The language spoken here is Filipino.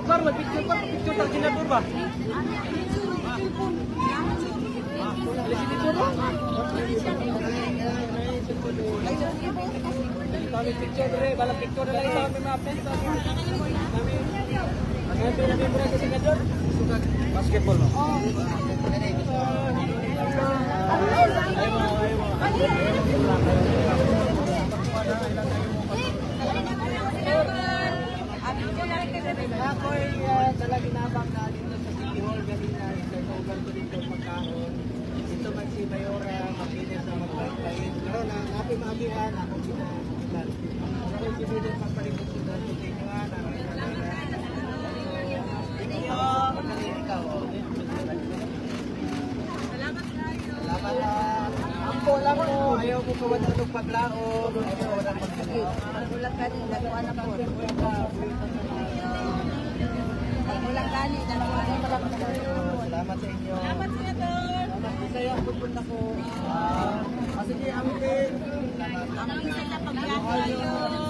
par, mag-picture par, picture sa senador ba? Wala si dito ba? Kami picture dre, balang picture na lang ito, kami ma-update sa kami. Ang namin mura sa senador, basketball mo. Ako ay talagang nabang na dito sa City Hall kanina sa ugan ko dito pagkaon. Dito man si Mayora makinis sa magpapalagay. Pero napi maagihan ako pinaglan. Ako si Bido pagpalikot ko sa Tinguan. Salamat. Ako lang mo, ayaw mo ko wala ng paglaon. Ayaw wala paglaon. Ulang kani, nagkuhan ako. Ulang kani, nagkuhan ako. Salamat sa inyo. Salamat sa inyo. Salamat sa iyo. Pupunta ko. Sige, amin din. Amin sa paglaon.